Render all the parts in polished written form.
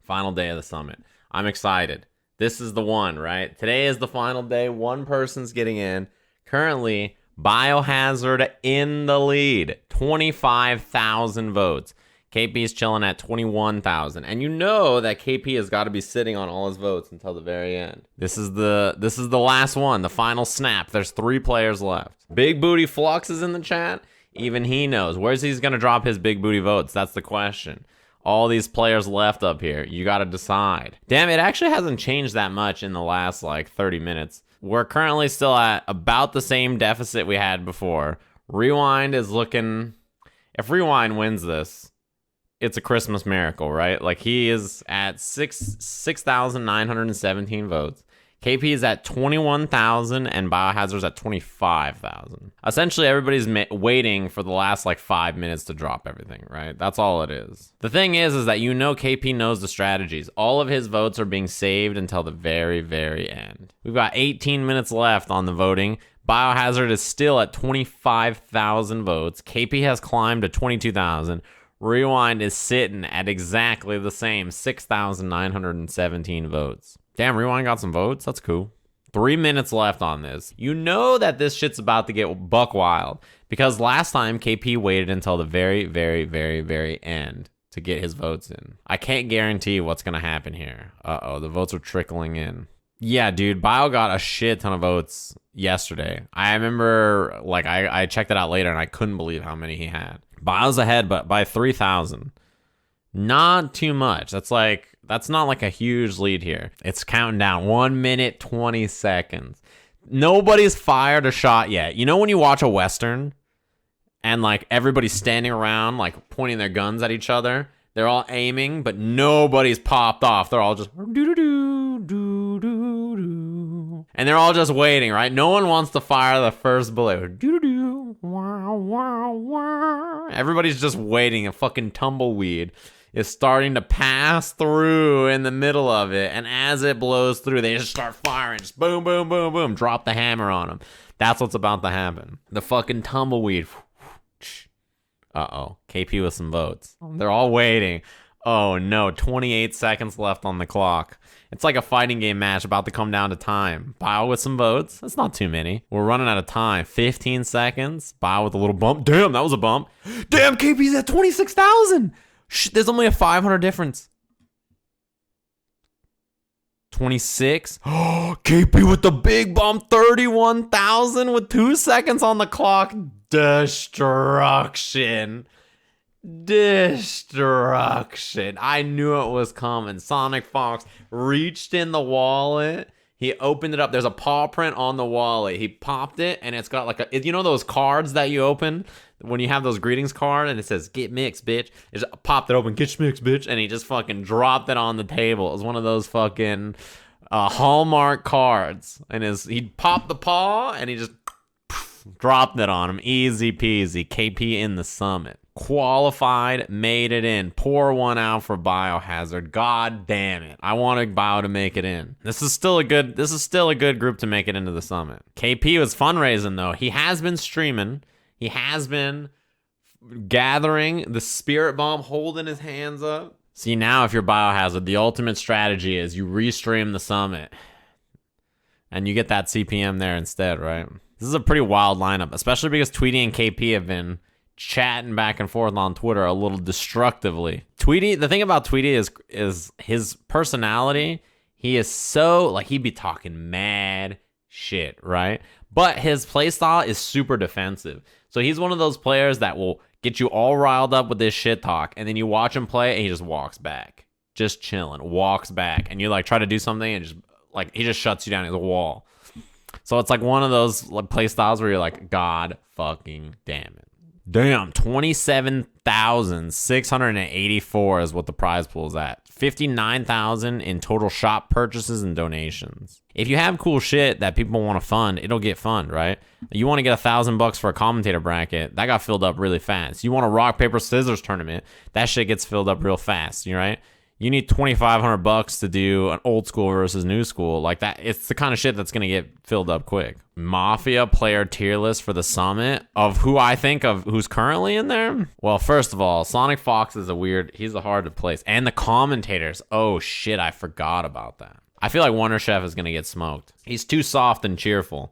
Final day of the summit. I'm excited. This is the one, right? Today is the final day. One person's getting in. Currently, Biohazard in the lead. 25,000 votes. KP's chilling at 21,000. And you know that KP has got to be sitting on all his votes until the very end. This is the last one, the final snap. There's 3 players left. Big Booty Flux is in the chat. Even he knows. Where's he going to drop his big booty votes? That's the question. All these players left up here. You got to decide. Damn, it actually hasn't changed that much in the last like 30 minutes. We're currently still at about the same deficit we had before. Rewind is looking... If Rewind wins this, it's a Christmas miracle, right? Like, he is at 6,917 votes. KP is at 21,000 and Biohazard's at 25,000. Essentially, everybody's waiting for the last like 5 minutes to drop everything, right? That's all it is. The thing is that you know KP knows the strategies. All of his votes are being saved until the very, very end. We've got 18 minutes left on the voting. Biohazard is still at 25,000 votes. KP has climbed to 22,000. Rewind is sitting at exactly the same 6,917 votes. Damn, Rewind got some votes. That's cool. 3 minutes left on this. You know that this shit's about to get buck wild because last time KP waited until the very, very, very, very end to get his votes in. I can't guarantee what's going to happen here. Uh-oh, the votes are trickling in. Yeah, dude, Bio got a shit ton of votes yesterday. I remember, like, I checked it out later and I couldn't believe how many he had. Bio's ahead, but by 3,000. Not too much. That's not like a huge lead here. It's counting down 1 minute, 20 seconds. Nobody's fired a shot yet. You know when you watch a Western and like everybody's standing around like pointing their guns at each other? They're all aiming, but nobody's popped off. They're all just doo-doo-doo, doo-doo-doo. And they're all just waiting, right? No one wants to fire the first bullet. Doo-doo-doo, wow, wow, wow. Everybody's just waiting. A fucking tumbleweed is starting to pass through in the middle of it, and as it blows through, they just start firing. Just boom, boom, boom, boom. Drop the hammer on them. That's what's about to happen. The fucking tumbleweed. Uh-oh. KP with some votes. They're all waiting. Oh, no. 28 seconds left on the clock. It's like a fighting game match about to come down to time. Bio with some votes. That's not too many. We're running out of time. 15 seconds. Bio with a little bump. Damn, that was a bump. Damn, KP's at 26,000. There's only a 500 difference. 26. Oh, KP with the big bump. 31,000 with 2 seconds on the clock. Destruction. I knew it was coming. Sonic Fox reached in the wallet. He opened it up. There's a paw print on the wallet. He popped it, and it's got like a... You know those cards that you open when you have those greetings card, and it says, get mixed, bitch? He just popped it open, get mixed, bitch, and he just fucking dropped it on the table. It was one of those fucking Hallmark cards. And he popped the paw, and he just dropped it on him. Easy peasy. KP in the summit. Qualified, made it in. Pour one out for Biohazard. God damn it. I wanted Bio to make it in. This is still a good group to make it into the summit. KP was fundraising though. He has been streaming. He has been gathering the spirit bomb, holding his hands up. See, now if you're Biohazard, the ultimate strategy is you restream the summit. And you get that CPM there instead, right? This is a pretty wild lineup, especially because Tweety and KP have been chatting back and forth on Twitter a little destructively. Tweety, the thing about Tweety is his personality. He is so, like, he'd be talking mad shit, right? But his playstyle is super defensive. So he's one of those players that will get you all riled up with this shit talk, and then you watch him play, and he just walks back. Just chilling, walks back. And you, like, try to do something, and just, like, he just shuts you down. He's a wall. So it's, like, one of those like, play styles where you're like, God fucking damn it. Damn, 27,684 is what the prize pool is at. 59,000 in total shop purchases and donations. If you have cool shit that people want to fund, it'll get funded, right? You want to get $1,000 for a commentator bracket, that got filled up really fast. You want a rock, paper, scissors tournament, that shit gets filled up real fast, right? You need $2,500 to do an old school versus new school. Like that, it's the kind of shit that's gonna get filled up quick. Mafia player tier list for the summit of who I think of who's currently in there. Well, first of all, Sonic Fox is he's a hard to place. And the commentators, oh shit, I forgot about that. I feel like Wonder Chef is gonna get smoked. He's too soft and cheerful.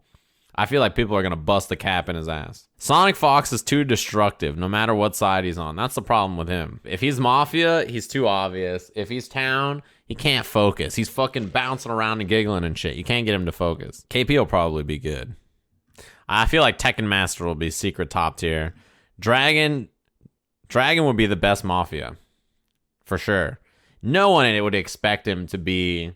I feel like people are gonna bust the cap in his ass. Sonic Fox is too destructive, no matter what side he's on. That's the problem with him. If he's Mafia, he's too obvious. If he's Town, he can't focus. He's fucking bouncing around and giggling and shit. You can't get him to focus. KP will probably be good. I feel like Tekken Master will be secret top tier. Dragon would be the best Mafia, for sure. No one would expect him to be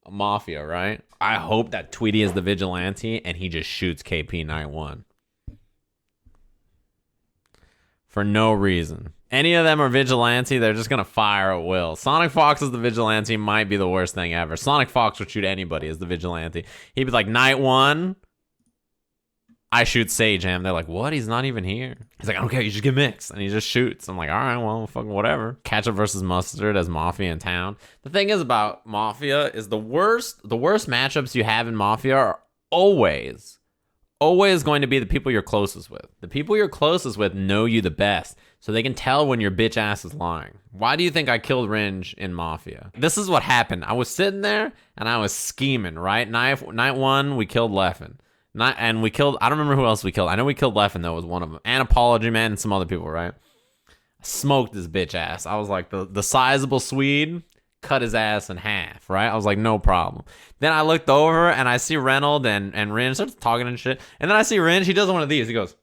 a Mafia, right? I hope that Tweety is the vigilante and he just shoots KP night one. For no reason. Any of them are vigilante, they're just gonna fire at will. Sonic Fox as the vigilante might be the worst thing ever. Sonic Fox would shoot anybody as the vigilante. He'd be like, night one, I shoot Sajam. They're like, what? He's not even here. He's like, I don't care, you just get mixed. And he just shoots. I'm like, all right, well, fucking whatever. Ketchup versus Mustard as Mafia in Town. The thing is about Mafia is the worst matchups you have in Mafia are always going to be the people you're closest with. The people you're closest with know you the best, so they can tell when your bitch ass is lying. Why do you think I killed Ringe in Mafia? This is what happened. I was sitting there and I was scheming, right? Night one, we killed Leffen. And we killed, I don't remember who else we killed. I know we killed Leffen, though, was one of them. And Apology Man and some other people, right? I smoked this bitch ass. I was like, the sizable Swede cut his ass in half, right? I was like, no problem. Then I looked over and I see Reynolds and Ringe starts talking and shit. And then I see Ringe, he does one of these. He goes,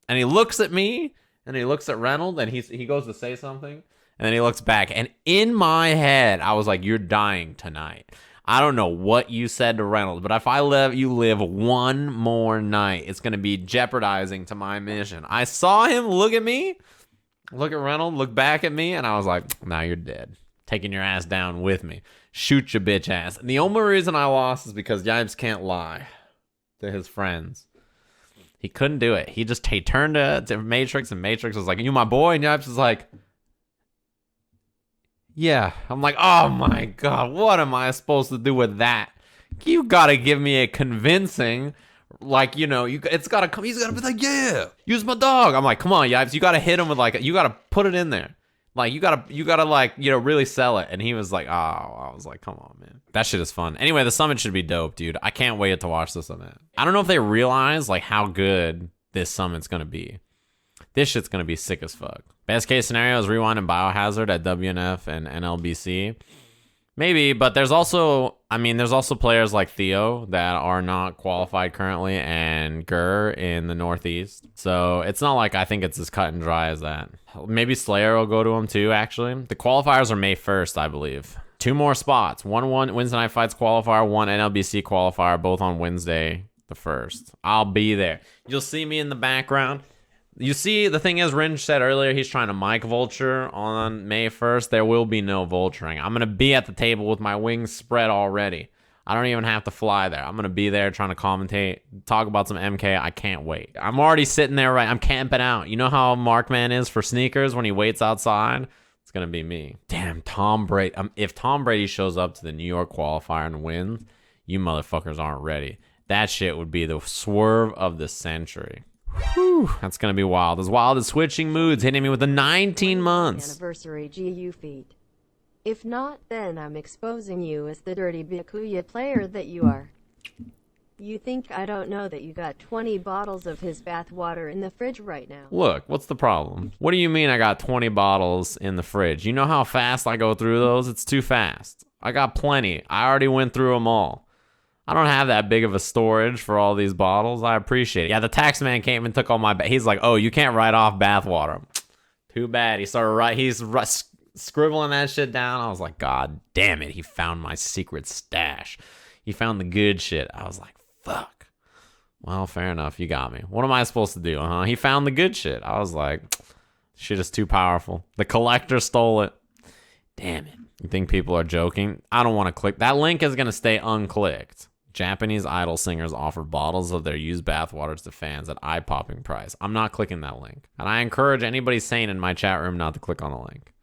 and he looks at me and he looks at Reynolds and he goes to say something. And then he looks back. And in my head, I was like, you're dying tonight. I don't know what you said to Reynolds, but if you live one more night, it's going to be jeopardizing to my mission. I saw him look at me, look at Reynolds, look back at me, and I was like, now you're dead. Taking your ass down with me. Shoot your bitch ass. And the only reason I lost is because Yipes can't lie to his friends. He couldn't do it. He turned to Matrix, and Matrix was like, you my boy? And Yipes was like, yeah. I'm like, oh my God, what am I supposed to do with that? You gotta give me a convincing, like, you know, it's gotta come, he's gotta be like, yeah, use my dog. I'm like, come on, Yipes, you gotta hit him with like, you gotta put it in there. Like, you gotta like, you know, really sell it. And he was like, oh, I was like, come on, man. That shit is fun. Anyway, the summit should be dope, dude. I can't wait to watch the summit. I don't know if they realize like how good this summit's gonna be. This shit's gonna be sick as fuck. Best case scenario is Rewind and Biohazard at WNF and NLBC. Maybe, but there's also players like Theo that are not qualified currently and Gurr in the Northeast. So it's not like I think it's as cut and dry as that. Maybe Slayer will go to him too, actually. The qualifiers are May 1st, I believe. 2 more spots. One Wednesday Night Fights qualifier, 1 NLBC qualifier, both on Wednesday the 1st. I'll be there. You'll see me in the background. You see, the thing is, Ringe said earlier he's trying to mic vulture on May 1st. There will be no vulturing. I'm going to be at the table with my wings spread already. I don't even have to fly there. I'm going to be there trying to commentate, talk about some MK. I can't wait. I'm already sitting there, right? I'm camping out. You know how Markman is for sneakers when he waits outside? It's going to be me. Damn, Tom Brady. If Tom Brady shows up to the New York qualifier and wins, you motherfuckers aren't ready. That shit would be the swerve of the century. Whew, that's gonna be wild. As wild as switching moods, hitting me with the 19 months. Anniversary GU feed. If not, then I'm exposing you as the dirty Byakuya player that you are. You think I don't know that you got 20 bottles of his bathwater in the fridge right now? Look, what's the problem? What do you mean I got 20 bottles in the fridge? You know how fast I go through those? It's too fast. I got plenty. I already went through them all. I don't have that big of a storage for all these bottles. I appreciate it. Yeah, the tax man came and took all my... He's like, oh, you can't write off bathwater. Too bad. He's scribbling that shit down. I was like, God damn it. He found my secret stash. He found the good shit. I was like, fuck. Well, fair enough. You got me. What am I supposed to do, huh? He found the good shit. I was like, shit is too powerful. The collector stole it. Damn it. You think people are joking? I don't want to click. That link is going to stay unclicked. Japanese idol singers offer bottles of their used bathwaters to fans at eye-popping price. I'm not clicking that link. And I encourage anybody sane in my chat room not to click on the link.